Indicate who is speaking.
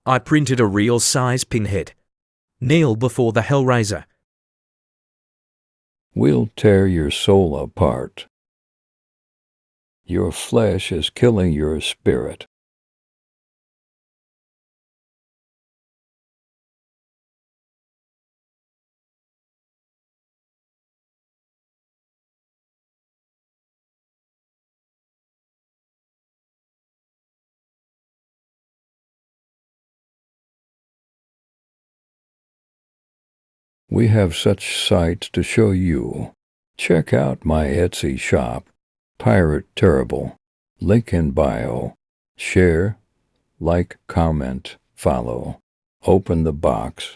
Speaker 1: I printed a real-size Pinhead. Kneel before the Hellraiser.
Speaker 2: We'll tear your soul apart. Your flesh is killing your spirit. We have such sights to show you. Check out my Etsy shop, Pirate Terrible. Link in bio. Share, like, comment, follow. Open the box.